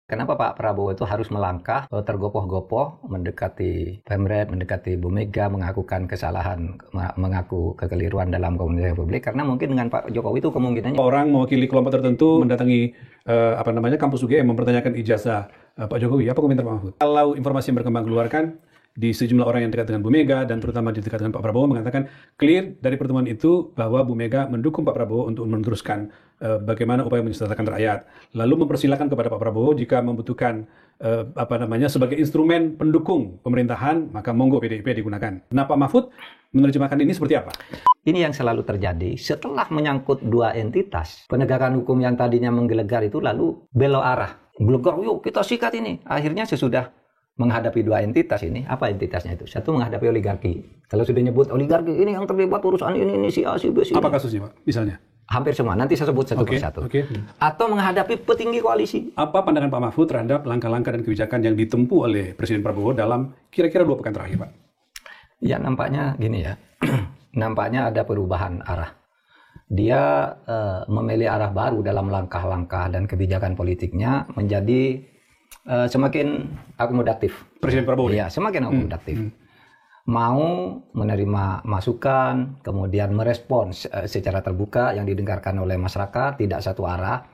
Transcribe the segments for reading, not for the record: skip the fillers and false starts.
Kenapa Pak Prabowo itu harus melangkah tergopoh-gopoh mendekati Pemret, mendekati Bu Mega, mengakukan kesalahan, mengaku kekeliruan dalam komunikasi publik? Karena mungkin dengan Pak Jokowi itu kemungkinannya orang mewakili kelompok tertentu mendatangi kampus UGM mempertanyakan ijazah Pak Jokowi. Apa komentar Pak Mahfud? Kalau informasi yang berkembang keluarkan di sejumlah orang yang dekat dengan Bu Mega dan terutama di dekat dengan Pak Prabowo mengatakan clear dari pertemuan itu bahwa Bu Mega mendukung Pak Prabowo untuk meneruskan bagaimana upaya mensejahterakan rakyat. Lalu mempersilahkan kepada Pak Prabowo jika membutuhkan sebagai instrumen pendukung pemerintahan, maka monggo PDIP digunakan. Nah, Pak Mahfud menerjemahkan ini seperti apa? Ini yang selalu terjadi setelah menyangkut dua entitas. Penegakan hukum yang tadinya menggelegar itu lalu belok arah. Gelegar, yuk kita sikat ini. Akhirnya sesudah menghadapi dua entitas ini, apa entitasnya itu? Satu menghadapi oligarki. Kalau sudah nyebut oligarki, ini yang terlibat urusan ini si A, si B, si Apa kasusnya, Pak? Misalnya? Hampir semua. Nanti saya sebut satu persatu. Atau menghadapi petinggi koalisi. Apa pandangan Pak Mahfud terhadap langkah-langkah dan kebijakan yang ditempuh oleh Presiden Prabowo dalam kira-kira 2 pekan terakhir, Pak? Ya, nampaknya gini ya. Nampaknya ada perubahan arah. Dia memilih arah baru dalam langkah-langkah dan kebijakan politiknya menjadi semakin akomodatif. Presiden Prabowo? Iya, semakin akomodatif. Mau menerima masukan, kemudian merespons secara terbuka yang didengarkan oleh masyarakat, tidak satu arah.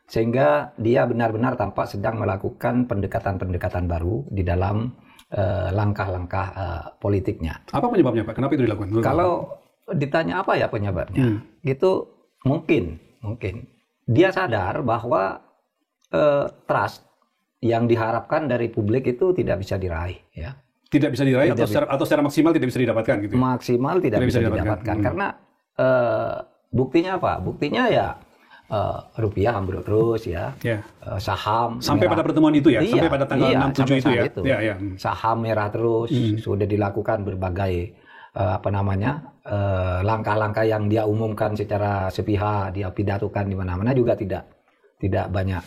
Sehingga dia benar-benar tampak sedang melakukan pendekatan-pendekatan baru di dalam langkah-langkah politiknya. Apa penyebabnya, Pak? Kenapa itu dilakukan? Kalau ditanya apa ya penyebabnya, gitu mungkin dia sadar bahwa trust yang diharapkan dari publik itu tidak bisa diraih, ya. Tidak bisa diraih atau secara maksimal tidak bisa didapatkan, gitu. Maksimal tidak bisa didapatkan karena buktinya apa? Buktinya ya rupiah ambruk terus, ya. Saham sampai merah. Pada pertemuan itu ya, sampai pada tanggal 6-7 itu ya. Saham merah terus, sudah dilakukan berbagai langkah-langkah yang dia umumkan secara sepihak, dia pidatokan di mana-mana juga tidak banyak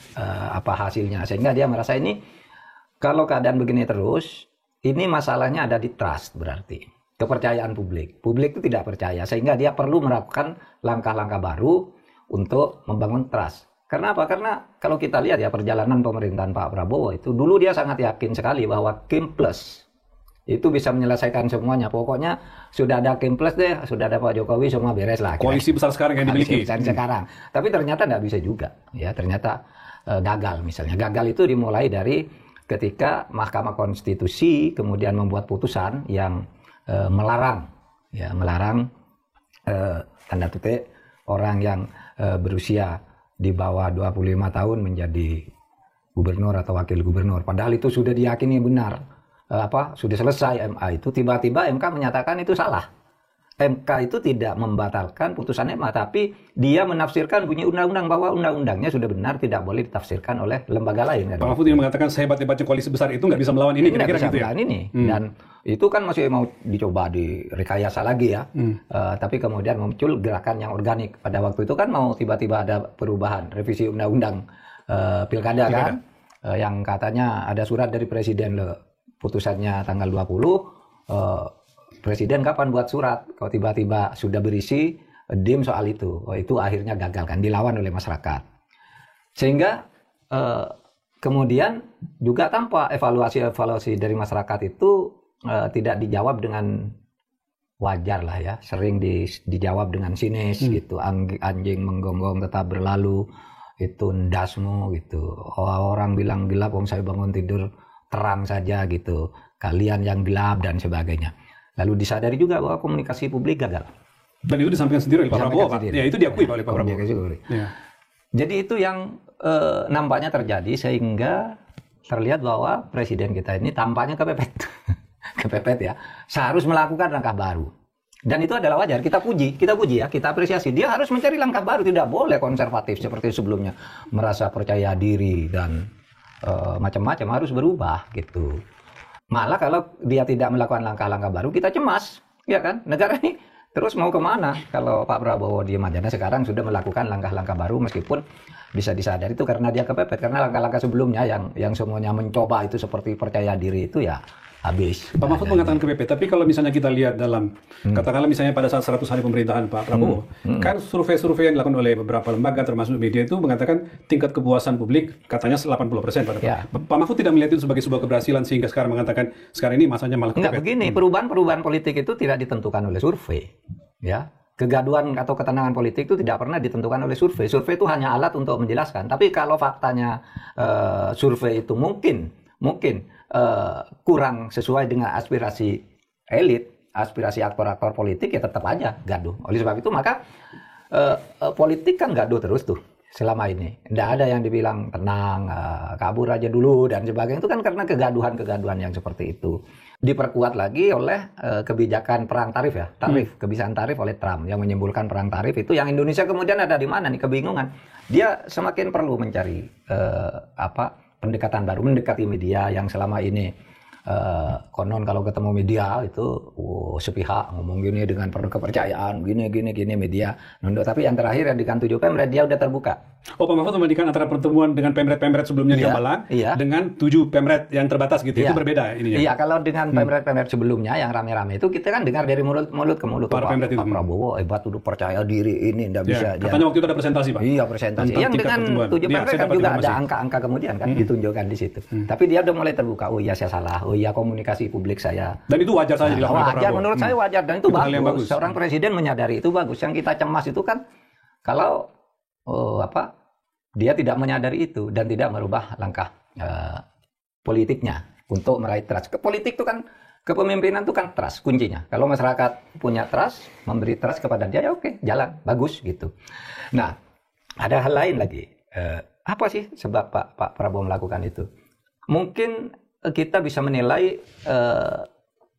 hasilnya, sehingga dia merasa ini kalau keadaan begini terus, ini masalahnya ada di trust, berarti kepercayaan publik itu tidak percaya, sehingga dia perlu melakukan langkah-langkah baru untuk membangun trust. Karena apa? Karena kalau kita lihat ya perjalanan pemerintahan Pak Prabowo itu dulu dia sangat yakin sekali bahwa Kim Plus itu bisa menyelesaikan semuanya. Pokoknya sudah ada Kim Plus deh, sudah ada Pak Jokowi, semua beres lah. Koalisi besar sekarang yang dimiliki. Sekarang. Tapi ternyata nggak bisa juga. Ya, ternyata gagal misalnya. Gagal itu dimulai dari ketika Mahkamah Konstitusi kemudian membuat putusan yang melarang tanda petik orang yang berusia di bawah 25 tahun menjadi gubernur atau wakil gubernur. Padahal itu sudah diyakini benar. Sudah selesai MA itu, tiba-tiba MK menyatakan itu salah. MK itu tidak membatalkan putusan MA, tapi dia menafsirkan bunyi undang-undang bahwa undang-undangnya sudah benar, tidak boleh ditafsirkan oleh lembaga lain. Pak Mahfud yang mengatakan sehebat-hebatnya koalisi besar itu nggak bisa melawan ini, kira-kira gitu ya? Ini. Dan itu kan masih mau dicoba direkayasa lagi ya. Tapi kemudian muncul gerakan yang organik. Pada waktu itu kan mau tiba-tiba ada perubahan, revisi undang-undang pilkada kan, yang katanya ada surat dari Presiden putusannya tanggal 20, Presiden kapan buat surat? Kalau tiba-tiba sudah berisi dim soal itu, itu akhirnya gagal kan, dilawan oleh masyarakat. Sehingga kemudian juga tanpa evaluasi dari masyarakat itu tidak dijawab dengan wajar lah ya, sering dijawab dengan sinis gitu, anjing menggonggong tetap berlalu, itu ndasmu gitu. Orang bilang gelap, saya bangun tidur terang saja gitu, kalian yang gelap dan sebagainya. Lalu disadari juga bahwa komunikasi publik gagal. Dan itu disampaikan sendiri oleh Pak Prabowo, Pak. Ya, itu diakui oleh Pak Prabowo. Ya. Jadi itu yang nampaknya terjadi sehingga terlihat bahwa presiden kita ini tampaknya kepepet. Kepepet ya. Seharus melakukan langkah baru. Dan itu adalah wajar, kita puji ya, kita apresiasi. Dia harus mencari langkah baru, tidak boleh konservatif seperti sebelumnya, merasa percaya diri dan macam-macam, harus berubah gitu. Malah kalau dia tidak melakukan langkah-langkah baru, kita cemas, ya kan? Negara ini terus mau kemana? Kalau Pak Prabowo diem aja. Nah, sekarang sudah melakukan langkah-langkah baru, meskipun bisa disadari itu karena dia kepepet, karena langkah-langkah sebelumnya yang semuanya mencoba itu seperti percaya diri itu ya habis. Pak Mahfud mengatakan ke BP, tapi kalau misalnya kita lihat dalam, katakanlah misalnya pada saat 100 hari pemerintahan Pak Prabowo, kan survei-survei yang dilakukan oleh beberapa lembaga termasuk media itu mengatakan tingkat kepuasan publik katanya 80% pada Pak Mahfud tidak melihat itu sebagai sebuah keberhasilan sehingga sekarang mengatakan sekarang ini masanya malah Enggak begini, perubahan politik itu tidak ditentukan oleh survei. Ya. Kegaduhan atau ketenangan politik itu tidak pernah ditentukan oleh survei. Survei itu hanya alat untuk menjelaskan. Tapi kalau faktanya survei itu mungkin kurang sesuai dengan aspirasi elit, aspirasi aktor-aktor politik, ya tetap aja gaduh. Oleh sebab itu maka politik kan gaduh terus tuh selama ini. Tidak ada yang dibilang tenang, kabur aja dulu dan sebagainya. Itu kan karena kegaduhan yang seperti itu. Diperkuat lagi oleh kebijakan perang tarif ya, kebijakan tarif oleh Trump yang menimbulkan perang tarif itu, yang Indonesia kemudian ada di mana nih, kebingungan. Dia semakin perlu mencari pendekatan baru, mendekati media yang selama ini konon kalau ketemu media itu sepihak ngomong gini dengan penuh kepercayaan, gini media nunduk. Tapi yang terakhir yang di Kan 7 Pemret dia udah terbuka. Oh, Pak Mahfud membandingkan antara pertemuan dengan Pemret sebelumnya di Hambalang dengan 7 Pemret yang terbatas gitu. Itu berbeda ininya. Iya, kalau dengan Pemret sebelumnya yang rame-rame itu kita kan dengar dari mulut ke mulut. Pak Prabowo hebat, udah percaya diri, ini ndak bisa. Katanya waktu itu ada presentasi, Pak. Iya, presentasi. Yang dengan 7 Pemret kan juga ada angka-angka kemudian kan ditunjukkan di situ. Tapi dia udah mulai terbuka. Oh iya, saya salah. Oh iya, komunikasi publik saya. Dan itu wajar saja dilakukan Pak Prabowo. Menurut saya wajar dan itu bagus. Seorang presiden menyadari itu bagus. Yang kita cemas itu kan kalau dia tidak menyadari itu dan tidak merubah langkah politiknya untuk meraih trust. Politik itu kan, kepemimpinan itu kan trust kuncinya. Kalau masyarakat punya trust, memberi trust kepada dia, ya oke, jalan bagus gitu. Nah, ada hal lain lagi. Apa sih sebab Pak Prabowo melakukan itu? Mungkin kita bisa menilai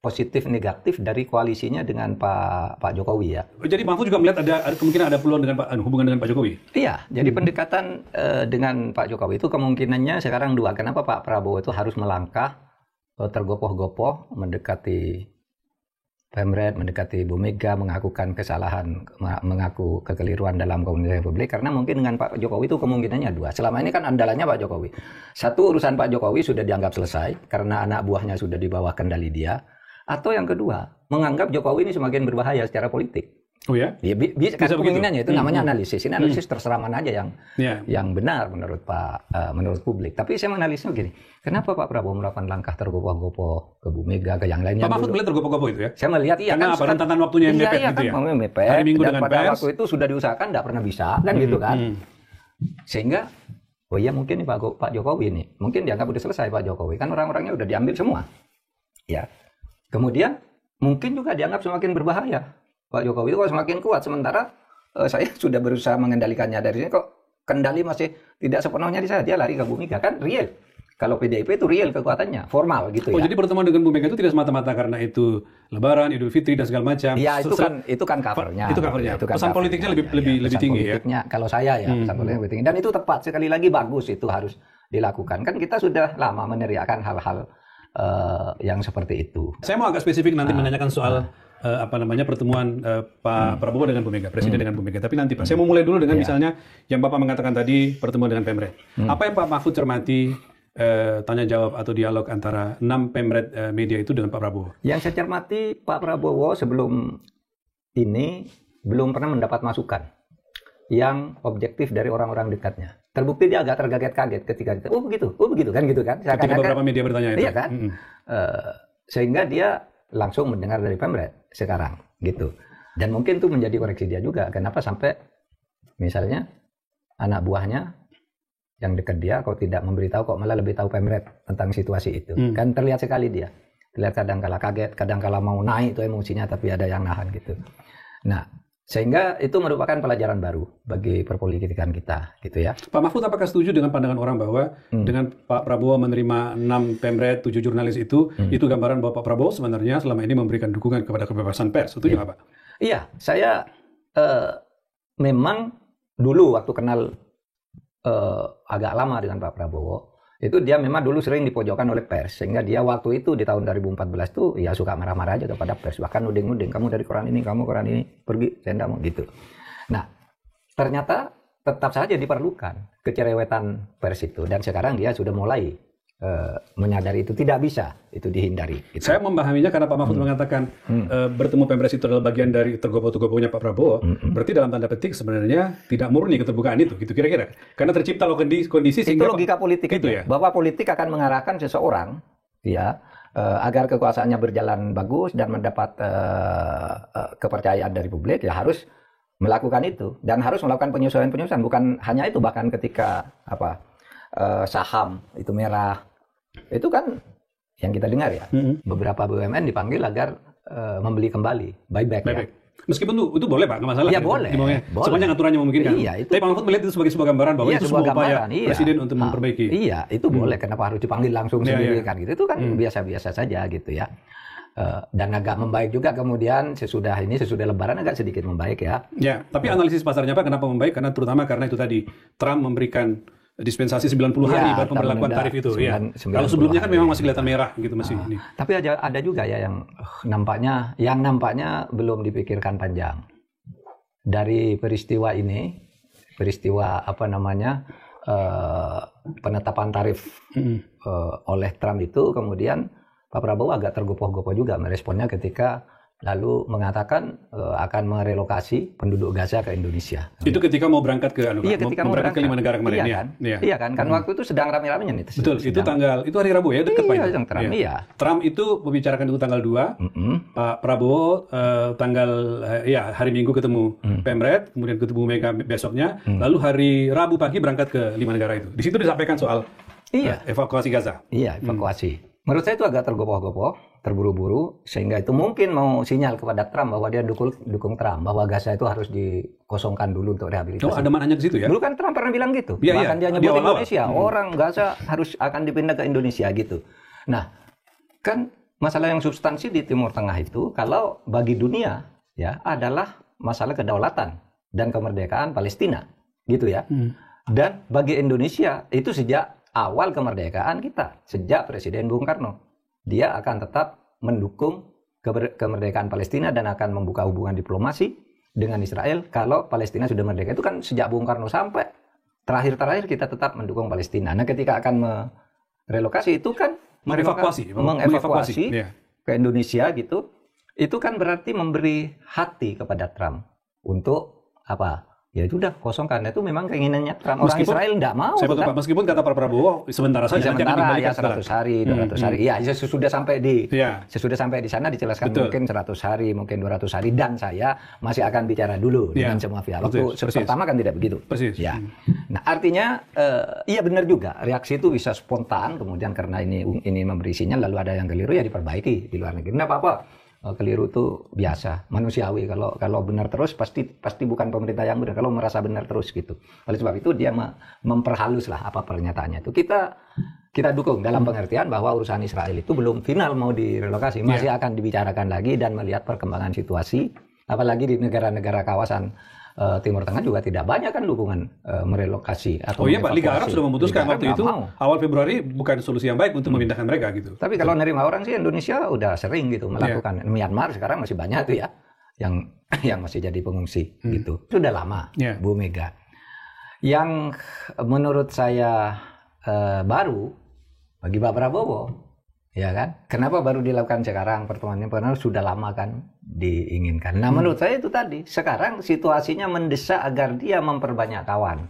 positif negatif dari koalisinya dengan Pak Jokowi ya. Jadi Mahfud juga melihat ada kemungkinan ada peluang dengan hubungan dengan Pak Jokowi. Iya, jadi pendekatan dengan Pak Jokowi itu kemungkinannya sekarang dua. Kenapa Pak Prabowo itu harus melangkah tergopoh-gopoh mendekati Pemret, mendekati Bu Mega, mengakukan kesalahan, mengaku kekeliruan dalam komunikasi publik, karena mungkin dengan Pak Jokowi itu kemungkinannya dua. Selama ini kan andalannya Pak Jokowi. Satu, urusan Pak Jokowi sudah dianggap selesai karena anak buahnya sudah di bawah kendali dia. Atau yang kedua, menganggap Jokowi ini semakin berbahaya secara politik. Oh ya? Ya, bisa kemungkinannya itu namanya analisis. Ini analisis terserah mana aja yang benar menurut menurut publik. Tapi saya menganalisis begini, kenapa Pak Prabowo melakukan langkah tergopoh-gopoh ke Bu Mega, ke yang lainnya? Pak Mahfud melihat tergopoh-gopoh itu ya? Saya melihat iya. Karena apa? Rentetan waktunya yang mepet gitu ya? Mepet. Hari Minggu dan dengan pada pers. waktu itu sudah diusahakan, tidak pernah bisa, kan gitu kan? Sehingga, oh iya mungkin nih Pak Jokowi ini, mungkin dianggap udah selesai Pak Jokowi, kan orang-orangnya udah diambil semua. Ya. Kemudian mungkin juga dianggap semakin berbahaya. Pak Jokowi itu kalau semakin kuat, sementara saya sudah berusaha mengendalikannya dari sini, kok kendali masih tidak sepenuhnya di saya. Dia lari ke Bu Mega, kan real. Kalau PDIP itu real kekuatannya, formal gitu ya. Oh, jadi pertemuan dengan Bu Mega itu tidak semata-mata karena itu Lebaran, Idul Fitri dan segala macam. Iya, itu kan covernya. Itu covernya. Pesan politiknya lebih tinggi ya. Kalau saya ya, pesan politiknya lebih tinggi. Dan itu tepat, sekali lagi bagus, itu harus dilakukan. Kan kita sudah lama meneriakan hal-hal yang seperti itu. Saya mau agak spesifik nanti menanyakan soal pertemuan Pak Prabowo dengan Bu Mega, Presiden dengan Bu Mega. Tapi nanti Pak, saya mau mulai dulu dengan misalnya yang Bapak mengatakan tadi pertemuan dengan Pemret. Apa yang Pak Mahfud cermati tanya jawab atau dialog antara 6 Pemret media itu dengan Pak Prabowo? Yang saya cermati, Pak Prabowo sebelum ini belum pernah mendapat masukan yang objektif dari orang-orang dekatnya. Terbukti dia agak terkaget-kaget ketika itu. Oh begitu kan gitu kan. Ketika beberapa media bertanya itu. Iya kan. Sehingga dia langsung mendengar dari Pemret sekarang gitu. Dan mungkin itu menjadi koreksi dia juga. Kenapa sampai misalnya anak buahnya yang dekat dia kok tidak memberitahu, kok malah lebih tahu Pemret tentang situasi itu. Kan terlihat sekali dia. Terlihat kadang-kala kaget, kadang-kala mau naik itu emosinya tapi ada yang nahan gitu. Nah, sehingga itu merupakan pelajaran baru bagi perpolitikan kita gitu ya. Pak Mahfud apakah setuju dengan pandangan orang bahwa dengan Pak Prabowo menerima 6 Pemret, 7 jurnalis itu gambaran bahwa Pak Prabowo sebenarnya selama ini memberikan dukungan kepada kebebasan pers. Setuju nggak Pak? Iya, saya memang dulu waktu kenal agak lama dengan Pak Prabowo, itu dia memang dulu sering dipojokkan oleh pers, sehingga dia waktu itu di tahun 2014 tuh ya suka marah-marah aja kepada pers, bahkan nuding-nuding, kamu dari koran ini, kamu koran ini, pergi, saya enggak mau gitu. Nah, ternyata tetap saja diperlukan kecerewetan pers itu, dan sekarang dia sudah mulai menyadari itu tidak bisa itu dihindari. Gitu. Saya memahaminya karena Pak Mahfud mengatakan bertemu Pemres itu adalah bagian dari tergopoh-tergopohnya Pak Prabowo. Berarti dalam tanda petik sebenarnya tidak murni keterbukaan itu, gitu kira-kira. Karena tercipta loh kondisi itu sehingga logika politik gitu ya. Bahwa politik akan mengarahkan seseorang ya agar kekuasaannya berjalan bagus dan mendapat kepercayaan dari publik, ya harus melakukan itu dan harus melakukan penyesuaian-penyesuaian. Bukan hanya itu, bahkan ketika saham itu merah, itu kan yang kita dengar ya, beberapa BUMN dipanggil agar membeli kembali, buyback. Ya. Meskipun itu boleh Pak, nggak masalah. Iya boleh. Sepanjang aturannya memungkinkan. Iya, itu. Tapi Pak Mahfud melihat itu sebagai sebuah gambaran bahwa itu sebuah upaya Presiden untuk memperbaiki. Iya, itu boleh. Kenapa harus dipanggil langsung sendiri kan gitu? Itu kan biasa-biasa saja gitu ya. Dan agak membaik juga kemudian sesudah Lebaran agak sedikit membaik ya. Ya, tapi analisis pasarnya Pak, kenapa membaik? Terutama karena itu tadi Trump memberikan dispensasi 90 hari buat pemberlakuan tarif itu. Kalau sebelumnya kan memang masih kelihatan merah gitu masih ini. Tapi ada juga ya yang nampaknya belum dipikirkan panjang. Dari peristiwa ini, penetapan tarif oleh Trump itu, kemudian Pak Prabowo agak tergopoh-gopoh juga meresponnya ketika lalu mengatakan akan merelokasi penduduk Gaza ke Indonesia. Itu ketika mau berangkat ke ketika mau berangkat ke 5 negara kemarin. Iya kan waktu itu sedang rame-ramenya nih. Betul, itu hari Rabu ya, dekat Pak. Trump itu membicarakan itu tanggal 2, Pak Prabowo tanggal hari Minggu ketemu Pemret, kemudian ketemu Mega besoknya, lalu hari Rabu pagi berangkat ke 5 negara itu. Di situ disampaikan soal evakuasi Gaza. Iya, evakuasi. Menurut saya itu agak tergopoh-gopoh, terburu-buru, sehingga itu mungkin mau sinyal kepada Trump bahwa dia dukung Trump, bahwa Gaza itu harus dikosongkan dulu untuk rehabilitasi. Ada maknanya ke situ ya? Dulu kan Trump pernah bilang gitu. Bahkan dia nyebut Indonesia, orang Gaza harus akan dipindah ke Indonesia gitu. Nah, kan masalah yang substansi di Timur Tengah itu, kalau bagi dunia ya adalah masalah kedaulatan dan kemerdekaan Palestina, gitu ya. Dan bagi Indonesia itu sejak awal kemerdekaan kita, sejak Presiden Bung Karno, dia akan tetap mendukung kemerdekaan Palestina dan akan membuka hubungan diplomasi dengan Israel kalau Palestina sudah merdeka. Itu kan sejak Bung Karno sampai terakhir kita tetap mendukung Palestina. Nah, ketika akan merelokasi itu kan mengevakuasi ke Indonesia gitu, itu kan berarti memberi hati kepada Trump untuk apa? Ya itu udah kosongkan, itu memang keinginannya Trump. Orang Israel tidak mau. Meskipun kata Pak Prabowo sementara saja, sementara ya 100 hari, 200 hari. Ya sesudah sampai di sana dijelaskan mungkin 100 hari, mungkin 200 hari, dan saya masih akan bicara dulu dengan semua pihak. Waktu pertama kan tidak begitu. Ya. Nah, artinya iya benar juga, reaksi itu bisa spontan, kemudian karena ini memberi sinyal lalu ada yang keliru ya diperbaiki di luar negeri. Nah, apa-apa. Keliru itu biasa, manusiawi. Kalau benar terus pasti bukan pemerintah yang benar. Kalau merasa benar terus gitu. Oleh sebab itu dia memperhalus lah apa pernyataannya itu. Kita dukung dalam pengertian bahwa urusan Israel itu belum final mau direlokasi, masih akan dibicarakan lagi dan melihat perkembangan situasi. Apalagi di negara-negara kawasan Timur Tengah juga tidak banyak kan dukungan merelokasi atau Pak, Liga Arab sudah memutuskan waktu itu awal Februari bukan solusi yang baik untuk memindahkan mereka gitu. Tapi kalau nerima orang sih Indonesia udah sering gitu melakukan. Myanmar sekarang masih banyak tuh ya yang masih jadi pengungsi gitu. Sudah lama Bu Mega. Yang menurut saya baru bagi Pak Prabowo, ya kan? Kenapa baru dilakukan sekarang pertemuannya? Karena sudah lama kan diinginkan. Nah, menurut saya itu tadi. Sekarang situasinya mendesak agar dia memperbanyak kawan.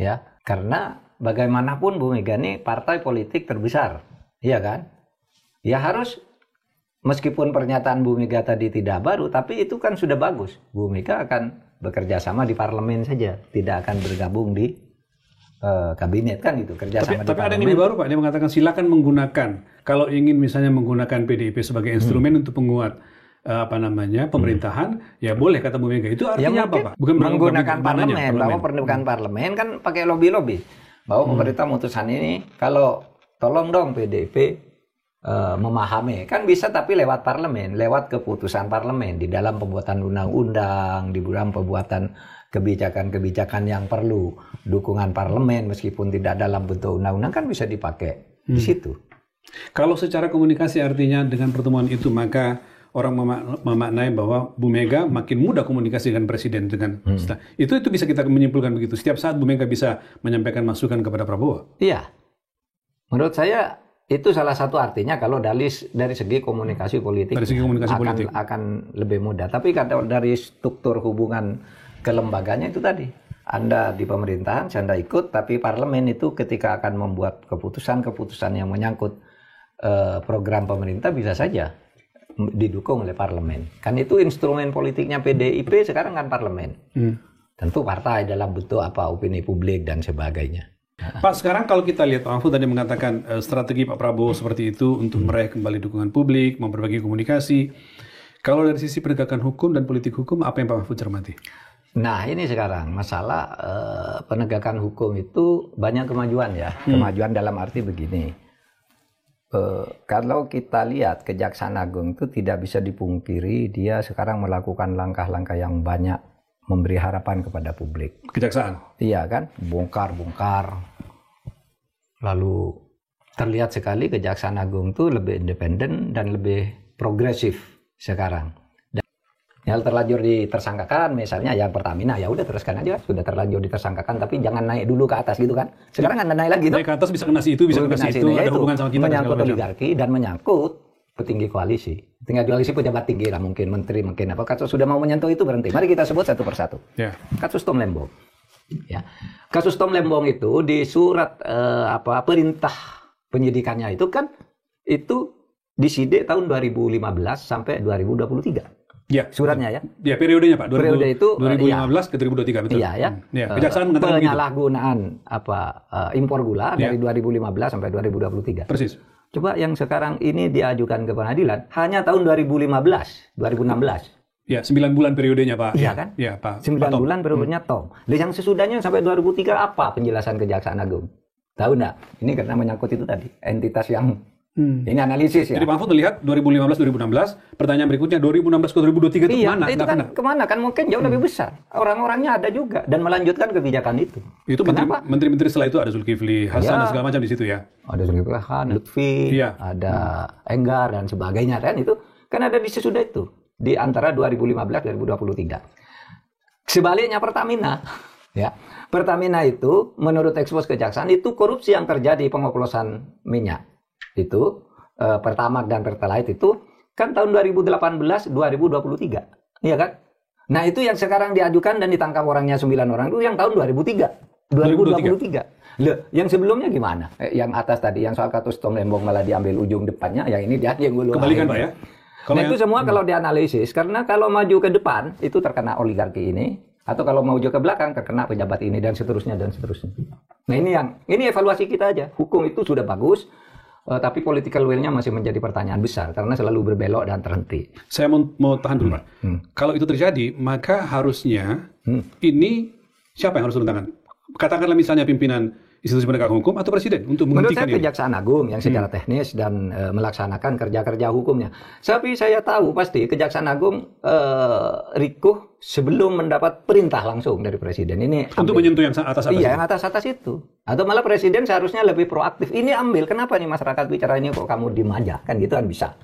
Ya, karena bagaimanapun Bu Mega ini partai politik terbesar. Iya kan? Ya harus, meskipun pernyataan Bu Mega tadi tidak baru, tapi itu kan sudah bagus. Bu Mega akan bekerja sama di parlemen saja, tidak akan bergabung di kabinet kan gitu, kerjasama. Tapi ada yang lebih baru Pak, dia mengatakan silakan menggunakan, kalau ingin misalnya menggunakan PDIP sebagai instrumen untuk penguat pemerintahan, ya boleh kata Bu Mega. Itu artinya apa Pak? Bukan menggunakan parlemen, bahwa pernikahan parlemen kan pakai lobby-lobby. Bahwa pemerintah memutuskan ini, kalau tolong dong PDIP memahami, kan bisa tapi lewat parlemen, lewat keputusan parlemen, di dalam pembuatan undang-undang, di dalam pembuatan kebijakan-kebijakan yang perlu dukungan parlemen meskipun tidak dalam bentuk undang-undang kan bisa dipakai di situ. Kalau secara komunikasi artinya dengan pertemuan itu maka orang memaknai bahwa Bu Mega makin mudah komunikasi dengan Presiden dengan itu bisa kita menyimpulkan begitu. Setiap saat Bu Mega bisa menyampaikan masukan kepada Prabowo. Iya. Menurut saya itu salah satu artinya kalau dari segi komunikasi politik, akan lebih mudah. Tapi kalau dari struktur hubungan kelembaganya itu tadi, Anda di pemerintahan, Anda ikut, tapi parlemen itu ketika akan membuat keputusan yang menyangkut program pemerintah bisa saja didukung oleh parlemen. Kan itu instrumen politiknya PDIP sekarang kan parlemen. Tentu partai dalam bentuk apa, opini publik dan sebagainya. Pak, sekarang kalau kita lihat, Pak Mahfud tadi mengatakan strategi Pak Prabowo seperti itu untuk meraih kembali dukungan publik, memperbaiki komunikasi. Kalau dari sisi penegakan hukum dan politik hukum, apa yang Pak Mahfud cermati? Nah, ini sekarang masalah penegakan hukum itu banyak kemajuan ya. Kemajuan dalam arti begini. Kalau kita lihat Kejaksaan Agung itu tidak bisa dipungkiri, dia sekarang melakukan langkah-langkah yang banyak memberi harapan kepada publik. Kejaksaan? Iya kan, bongkar. Lalu terlihat sekali Kejaksaan Agung itu lebih independen dan lebih progresif sekarang. Dan yang terlanjur ditersangkakan, misalnya yang Pertamina, ya udah teruskan aja, sudah terlanjur ditersangkakan, tapi jangan naik dulu ke atas gitu kan. Sekarang Anda naik lagi. Naik ke atas bisa kena situ, bisa kena situ, ada hubungan sama kita. Menyangkut oligarki dan menyangkut petinggi koalisi. Tinggal koalisi pejabat tinggi lah, mungkin menteri, mungkin apa. Kasus sudah mau menyentuh itu berhenti. Mari kita sebut satu persatu. Kasus Tom Lembong. Ya. Kasus Tom Lembong itu di surat perintah penyidikannya itu kan itu disidik tahun 2015 sampai 2023. Ya, suratnya ya. Ya, periodenya Pak. Periode itu 2015 ke 2023 betul. Iya ya. Kejaksaan mengatakan penyalahgunaan impor gula dari 2015 sampai 2023. Persis. Coba yang sekarang ini diajukan ke pengadilan hanya tahun 2015, 2016. Ya, 9 bulan periodenya Pak. Iya kan? Ya, Pak. 9 bulan periodenya Tom. Dan yang sesudahnya sampai 2003 apa penjelasan Kejaksaan Agung? Tahu nggak? Ini karena menyangkut itu tadi, entitas yang ini analisis ya. Jadi Pak Mahfud melihat 2015-2016, pertanyaan berikutnya 2016 ke 2023 itu kemana? Itu kan kemana? Kan mungkin jauh lebih besar. Orang-orangnya ada juga dan melanjutkan kebijakan itu. Itu menteri-menteri setelah itu ada Zulkifli Hasan dan segala macam di situ ya. Ada Zulkifli Hasan, Lutfi, ada Enggar dan sebagainya kan itu kan ada di sesudah itu di antara 2015-2023. Sebaliknya Pertamina, ya Pertamina itu menurut ekspos Kejaksaan itu korupsi yang terjadi pengoplosan minyak. Itu Pertamax dan Pertalite itu kan tahun 2018-2023, iya kan? Nah itu yang sekarang diajukan dan ditangkap orangnya 9 orang itu yang tahun 2023. Loh, yang sebelumnya gimana? Yang atas tadi, yang soal kasus Tom Lembong malah diambil ujung depannya, yang ini dia yang dulu. Kembalikan Pak ya. Nah itu semua kalau dianalisis, karena kalau maju ke depan itu terkena oligarki ini, atau kalau maju ke belakang terkena pejabat ini dan seterusnya dan seterusnya. Nah ini evaluasi kita aja. Hukum itu sudah bagus. Tapi political will-nya masih menjadi pertanyaan besar karena selalu berbelok dan terhenti. Saya mau tahan dulu Pak. Kalau itu terjadi, maka harusnya ini siapa yang harus turun tangan? Katakanlah misalnya pimpinan institusi penegak hukum atau presiden untuk menghentikan ini. Menurut saya Kejaksaan Agung yang secara teknis dan melaksanakan kerja-kerja hukumnya. Tapi saya tahu pasti Kejaksaan Agung rikuh sebelum mendapat perintah langsung dari presiden. Ini untuk menyentuh yang atas-atas. Iya, yang atas-atas itu. Atau malah presiden seharusnya lebih proaktif. Ini ambil, kenapa nih masyarakat bicara ini kok kamu diem aja? Kan gitu kan bisa.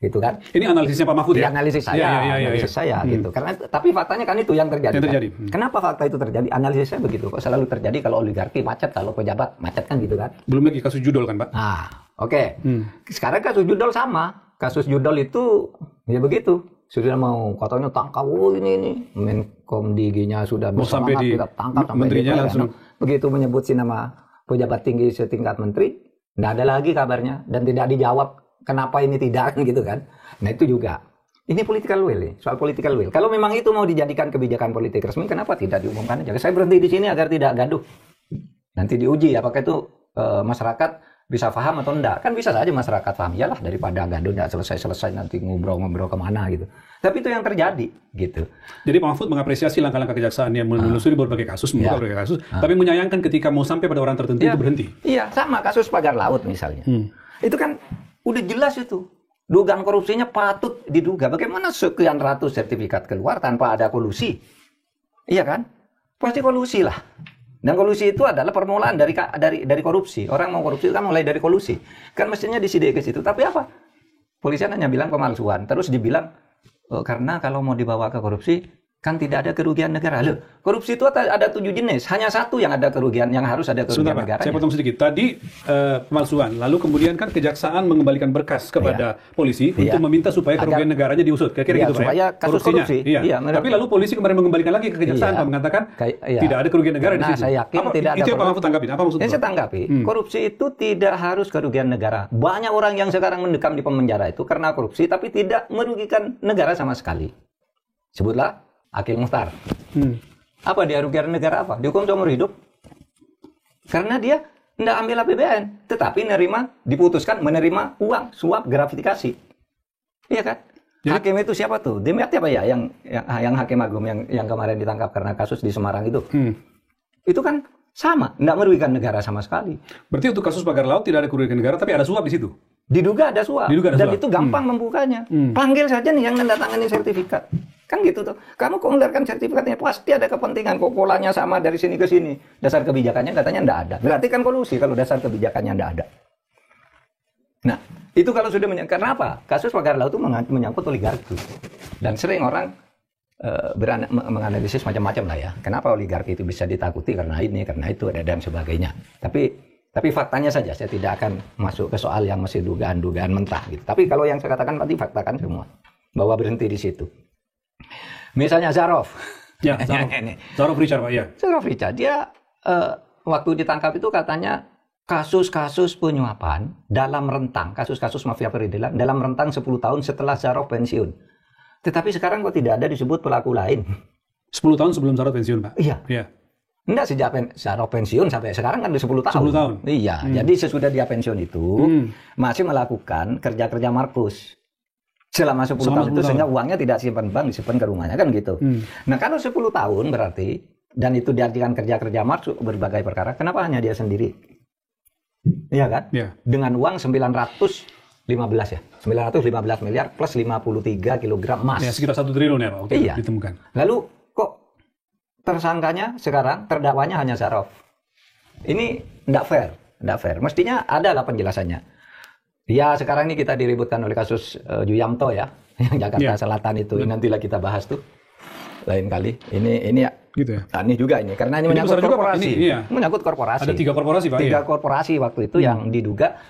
Gitu kan. Ini analisisnya Pak Mahfud ya? Analisis saya, analisis saya gitu. Karena tapi faktanya kan itu yang terjadi. Kan? Kenapa fakta itu terjadi? Analisis saya begitu. Kok selalu terjadi kalau oligarki macet, kalau pejabat macet kan gitu kan. Belum lagi kasus judol kan Pak? Oke. Sekarang kasus judol sama. Kasus judol itu ya begitu. Sudah mau katanya tangkap, ini Menkom DG-nya sudah bersemangat kita tangkap sampai menterinya langsung. Begitu menyebut nama pejabat tinggi setingkat menteri, nggak ada lagi kabarnya dan tidak dijawab. Kenapa ini tidak gitu kan? Nah itu juga. Ini political will, soal political will. Kalau memang itu mau dijadikan kebijakan politik resmi, kenapa tidak diumumkan aja? Saya berhenti di sini agar tidak gaduh. Nanti diuji apakah itu masyarakat bisa paham atau enggak. Kan bisa saja masyarakat paham. Yalah daripada gaduh enggak selesai-selesai nanti ngobrol-ngobrol kemana gitu. Tapi itu yang terjadi gitu. Jadi Pak Mahfud mengapresiasi langkah-langkah kejaksaan yang menelusuri berbagai kasus, berbagai kasus, tapi menyayangkan ketika mau sampai pada orang tertentu itu berhenti. Iya, sama kasus pagar laut misalnya. Itu kan udah jelas itu. Dugaan korupsinya patut diduga. Bagaimana sekian ratus sertifikat keluar tanpa ada kolusi? Iya kan? Pasti kolusi lah. Dan kolusi itu adalah permulaan dari korupsi. Orang mau korupsi kan mulai dari kolusi. Kan mestinya disidik ke situ. Tapi apa? Polisian hanya bilang pemalsuan. Terus dibilang, karena kalau mau dibawa ke korupsi, kan tidak ada kerugian negara. Loh, korupsi itu ada 7 jenis, hanya satu yang ada kerugian, yang harus ada kerugian negara. Saya potong sedikit. Tadi pemalsuan, lalu kemudian kan kejaksaan mengembalikan berkas kepada polisi untuk meminta supaya kerugian negaranya diusut. Kira-kira gitu, Pak. Supaya kasus korupsi. Iya. Tapi lalu polisi kemarin mengembalikan lagi ke kejaksaan, Pak, mengatakan tidak ada kerugian negara di situ. Saya yakin tidak ada. Itu yang Pak Mahfud tanggapin. Apa maksudnya? Saya tanggapi, korupsi itu tidak harus kerugian negara. Banyak orang yang sekarang mendekam di penjara itu karena korupsi, tapi tidak merugikan negara sama sekali. Sebutlah Akil Mukhtar. Apa dia rugian negara apa? Dihukum seumur hidup. Karena dia tidak ambil APBN, tetapi diputuskan menerima uang suap gratifikasi. Iya kan? Jadi, hakim itu siapa tuh? Demiat apa ya yang hakim agung yang kemarin ditangkap karena kasus di Semarang itu? Itu kan sama, tidak merugikan negara sama sekali. Berarti untuk kasus pagar laut tidak ada kerugian negara, tapi ada suap di situ. Diduga ada suap. Dan itu gampang membukanya. Panggil saja nih yang mendatangani sertifikat. Kan gitu tuh. Kamu kok mengeluarkan sertifikatnya, pasti ada kepentingan. Kok polanya sama dari sini ke sini. Dasar kebijakannya katanya enggak ada. Berarti kan kolusi kalau dasar kebijakannya enggak ada. Nah, itu kalau sudah karena apa? Kasus pagar laut itu menyangkut oligarki. Dan sering orang menganalisis macam-macam lah ya. Kenapa oligarki itu bisa ditakuti? Karena ini, karena itu, dan sebagainya. Tapi faktanya saja, saya tidak akan masuk ke soal yang masih dugaan-dugaan mentah gitu. Tapi kalau yang saya katakan tadi faktakan semua. Bahwa berhenti di situ. Misalnya Zarov. Ya, Zarov Richard, Pak, ya. Zarov Richard, dia waktu ditangkap itu katanya kasus-kasus penyuapan dalam rentang, kasus-kasus mafia perizinan dalam rentang 10 tahun setelah Zarov pensiun. Tetapi sekarang kok tidak ada disebut pelaku lain. 10 tahun sebelum Zarov pensiun, Pak? Iya. Enggak, sejak Zarov pensiun sampai sekarang kan udah 10 tahun. 10 tahun? Iya, jadi sesudah dia pensiun itu masih melakukan kerja-kerja Markus. Selama 10 tahun itu sehingga uangnya tidak simpan bank, disimpan ke rumahnya kan gitu. Nah kalau 10 tahun berarti, dan itu diartikan kerja-kerja Markus berbagai perkara, kenapa hanya dia sendiri? Iya kan? Yeah. Dengan uang 915 miliar plus 53 kilogram emas. Ya, sekitar 1 triliun ya Pak, waktu itu ditemukan. Lalu kok tersangkanya sekarang, terdakwanya hanya Zarov? Ini tidak fair. Mestinya ada lah penjelasannya. Ya sekarang ini kita diributkan oleh kasus Juyamto ya, yang Jakarta Selatan itu. Nantilah kita bahas tuh lain kali. Ini ya. Gitu ya. Aneh juga ini, karena ini menyangkut korporasi. Menyangkut korporasi. Ada 3 korporasi Pak. 3 korporasi waktu itu yang diduga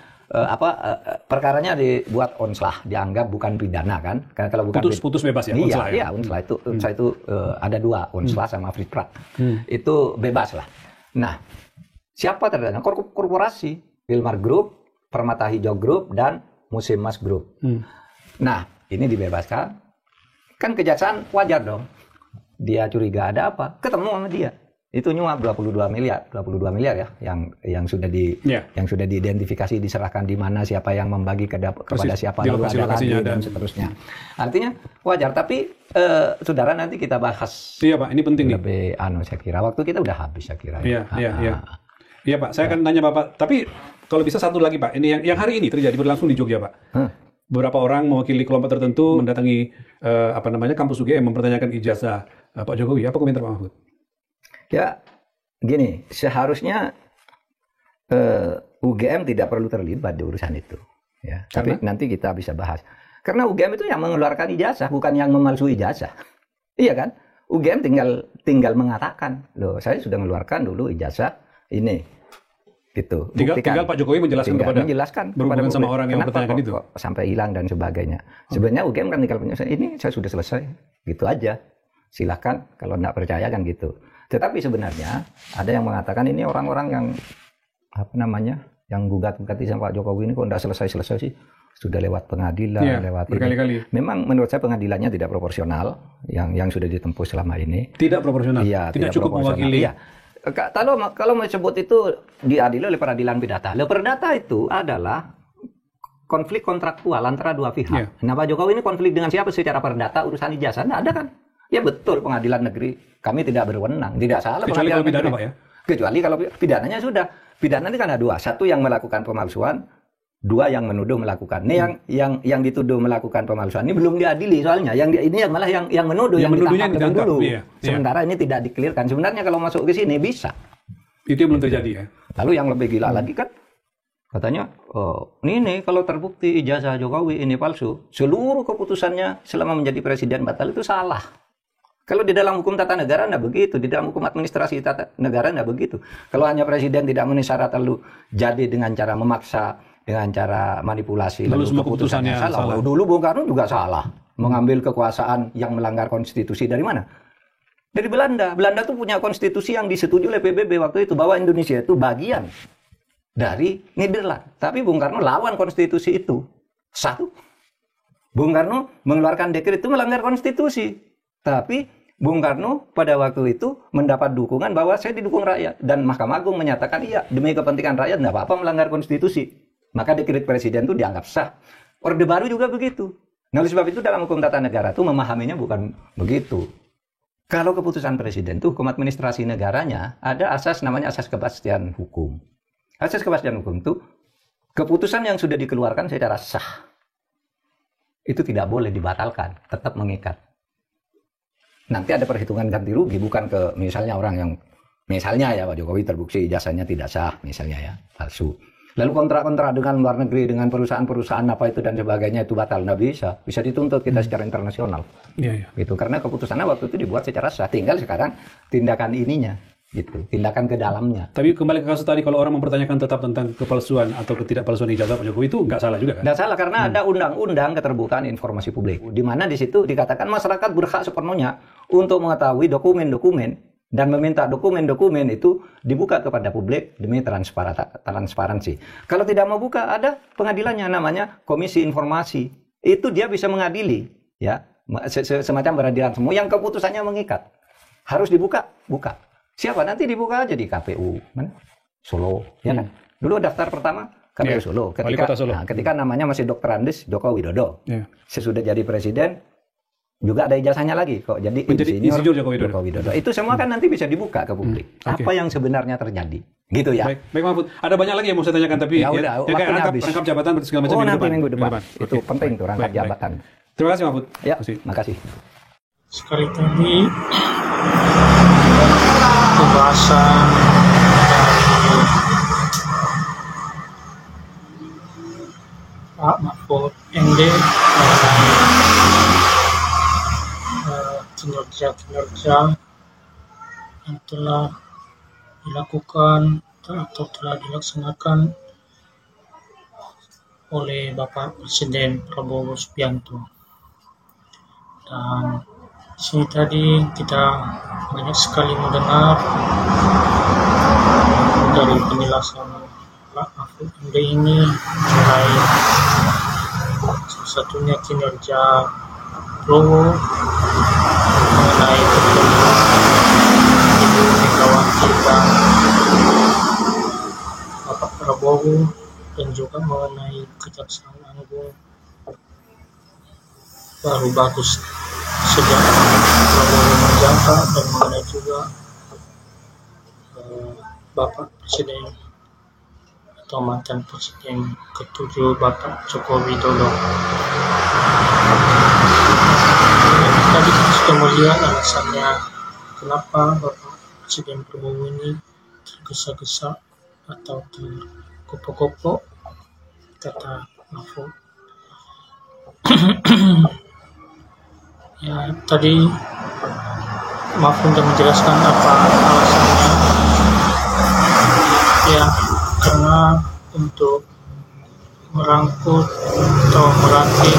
perkaranya dibuat onslah, dianggap bukan pidana kan? Karena kalau bukan putus bebas ya. Onslah, iya, onslah itu ada 2, onslah sama Friedprat. Itu bebas lah. Nah, siapa terdakwa? Korporasi, Wilmar Group, Permata Hijau Group, dan Musim Mas Group. Nah, ini dibebaskan. Kan kejaksaan wajar dong. Dia curiga ada apa? Ketemu sama dia. Itu nyuap 22 miliar ya, yang sudah diidentifikasi, diserahkan di mana, siapa yang membagi kepada siapa, lalu ada lagi dan seterusnya. Artinya wajar, tapi saudara nanti kita bahas. Iya Pak, ini penting lebih saya kira waktu kita udah habis saya kira. Iya Pak, saya akan tanya Bapak, tapi kalau bisa satu lagi Pak, ini yang hari ini terjadi berlangsung di Jogja Pak. Beberapa orang mewakili kelompok tertentu mendatangi kampus UGM mempertanyakan ijazah Pak Jokowi. Apa komentar Pak Mahfud? Ya, gini, seharusnya UGM tidak perlu terlibat di urusan itu. Ya, tapi nanti kita bisa bahas. Karena UGM itu yang mengeluarkan ijazah, bukan yang memalsui ijazah. Iya kan? UGM tinggal mengatakan, loh, saya sudah mengeluarkan dulu ijazah ini. Gitu. Tinggal Pak Jokowi menjelaskan berhubungan sama orang yang mempertanyakan itu. Kok sampai hilang dan sebagainya. Sebenarnya UGM kan tinggal menyelesaikan, ini saya sudah selesai. Gitu aja. Silahkan kalau tidak percaya kan gitu. Tetapi sebenarnya ada yang mengatakan ini orang-orang yang yang gugat-gugati sama Pak Jokowi ini kok tidak selesai-selesai sih. Sudah lewat pengadilan, lewat berkali-kali. Memang menurut saya pengadilannya tidak proporsional yang sudah ditempuh selama ini. Tidak proporsional. Iya, tidak cukup mewakili. Iya. Kalau disebut itu diadili oleh peradilan perdata. Perdata itu adalah konflik kontraktual antara dua pihak. Nah, Pak Jokowi ini konflik dengan siapa secara perdata urusan ijazah? Tidak ada kan? Ya betul, pengadilan negeri kami tidak berwenang, tidak salah. Kecuali kalau pidana Pak ya? Kecuali kalau pidananya sudah. Pidana ini kan ada 2. 1 yang melakukan pemalsuan, 2 yang menuduh melakukan. Ini yang dituduh melakukan pemalsuan ini belum diadili soalnya. Ini malah yang menuduh, yang ditangkap dulu. Sementara ini tidak dikelirkan. Sebenarnya kalau masuk ke sini bisa. Itu yang belum terjadi ya. Lalu yang lebih gila lagi kan, katanya, ini kalau terbukti ijazah Jokowi ini palsu, seluruh keputusannya selama menjadi presiden batal itu salah. Kalau di dalam hukum tata negara nggak begitu, di dalam hukum administrasi tata negara nggak begitu. Kalau hanya presiden tidak memenuhi syarat lalu jadi dengan cara memaksa, dengan cara manipulasi, lalu semua keputusannya salah. Dulu Bung Karno juga salah, mengambil kekuasaan yang melanggar konstitusi dari mana? Dari Belanda. Belanda tuh punya konstitusi yang disetujui oleh PBB waktu itu, bahwa Indonesia itu bagian dari Nederland. Tapi Bung Karno lawan konstitusi itu. Satu, Bung Karno mengeluarkan dekret itu melanggar konstitusi. Tapi Bung Karno pada waktu itu mendapat dukungan bahwa saya didukung rakyat. Dan Mahkamah Agung menyatakan iya, demi kepentingan rakyat tidak apa-apa melanggar konstitusi. Maka dekret presiden itu dianggap sah. Orde Baru juga begitu. Nah, oleh sebab itu dalam hukum tata negara itu memahaminya bukan begitu. Kalau keputusan presiden itu hukum administrasi negaranya ada asas namanya asas kepastian hukum. Asas kepastian hukum itu keputusan yang sudah dikeluarkan secara sah. Itu tidak boleh dibatalkan, tetap mengikat. Nanti ada perhitungan ganti rugi, bukan ke misalnya orang yang, misalnya ya Pak Jokowi terbukti ijazahnya tidak sah, misalnya ya, palsu. Lalu kontrak-kontrak dengan luar negeri, dengan perusahaan-perusahaan apa itu dan sebagainya itu batal, nggak bisa. Bisa dituntut kita secara internasional. Gitu, karena keputusannya waktu itu dibuat secara sah, tinggal sekarang tindakan ininya. Gitu, tindakan ke dalamnya. Tapi kembali ke kasus tadi, kalau orang mempertanyakan tetap tentang kepalsuan atau ketidakpalsuan ijazah Pak Jokowi itu nggak salah juga kan? Nggak salah, karena ada undang-undang keterbukaan informasi publik, di mana di situ dikatakan masyarakat berhak sepenuhnya untuk mengetahui dokumen-dokumen dan meminta dokumen-dokumen itu dibuka kepada publik demi transparansi. Kalau tidak mau buka, ada pengadilannya namanya Komisi Informasi. Itu dia bisa mengadili, ya, semacam peradilan semua yang keputusannya mengikat. Harus dibuka, buka. Siapa? Nanti dibuka aja di KPU mana? Solo, ya kan? Dulu daftar pertama KPU Solo. Ketika namanya masih Dr. Andes Joko Widodo. Sesudah jadi presiden juga ada ijazahnya lagi kok. Jadi insinyur Joko Widodo. Itu semua kan nanti bisa dibuka ke publik. Apa yang sebenarnya terjadi? Gitu ya. Baik Mahfud. Ada banyak lagi yang mau saya tanyakan tapi rangkap jabatan segala macam minggu depan. Itu penting tuh rangkap jabatan. Terima kasih Mahfud. Ya, makasih. Sekali tadi pembahasan dari Pak Mahfud MD kinerja yang telah dilakukan atau telah dilaksanakan oleh Bapak Presiden Prabowo Subianto. Dan di sini tadi kita banyak sekali mendengar dari penjelasan Pak Mahfud MD ini mengenai salah satunya kinerja Prabowo, mengenai pertemuan Ibu Megawati dan Bapak Prabowo, dan juga mengenai Kejaksaan Agung. Baru bagus sejak Prabowo menjabat, dan mengenai juga Bapak Presiden atau mantan Presiden ke-7 Bapak Joko Widodo. Tadi kita sudah melihat alasannya kenapa Bapak Presiden Prabowo ini tergesa-gesa atau terkopo-kopo, kata Mahfud. Ya, tadi Mahfud sudah menjelaskan apa alasannya. Ya, karena untuk merangkul atau melatih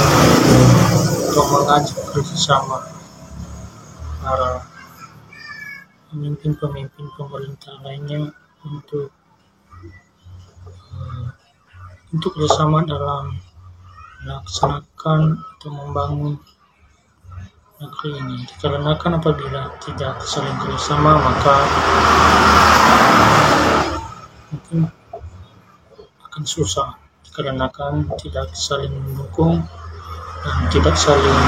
atau mengajak kerjasama para pemimpin pemerintah lainnya untuk kerjasama dalam melaksanakan atau membangun negeri ini. Dikarenakan apabila tidak saling kerjasama, maka mungkin akan susah, dikarenakan tidak saling mendukung dan tidak saling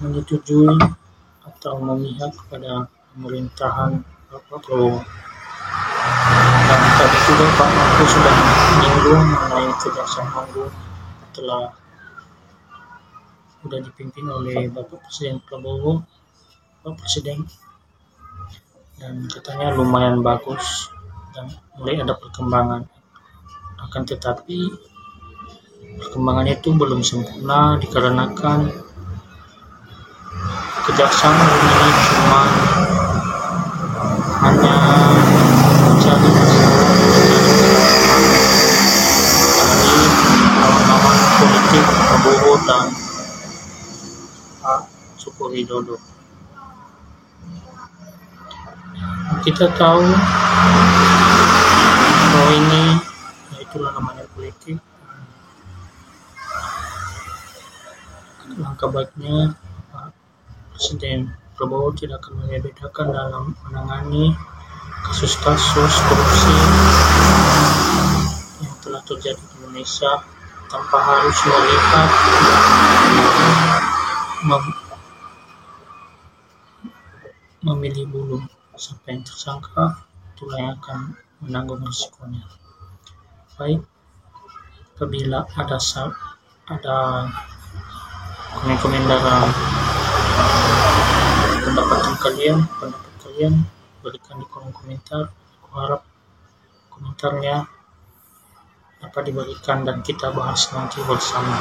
menyetujui atau memihak kepada pemerintahan Bapak Prabowo. Dan tadi juga Pak Mahfud sudah menyinggung mengenai Kejaksaan Agung sudah dipimpin oleh Bapak Presiden Prabowo, Bapak Presiden, dan katanya lumayan bagus dan mulai ada perkembangan. Akan tetapi perkembangan itu belum sempurna dikarenakan kejaksaan ini cuma hanya mencari masalah dari lawan-lawan politik Prabowo dan Pak Joko Widodo. Kita tahu bahwa ini itulah namanya politik. Langkah baiknya Pak Presiden Prabowo tidak akan membedakan dalam menangani kasus-kasus korupsi yang telah terjadi di Indonesia tanpa harus melihat memilih bulu. Sampai yang tersangka itulah yang akan menanggung risikonya. Baik, apabila ada komen-komen dalam pendapat kalian berikan di kolom komentar. Aku harap komentarnya dapat diberikan dan kita bahas nanti bersama.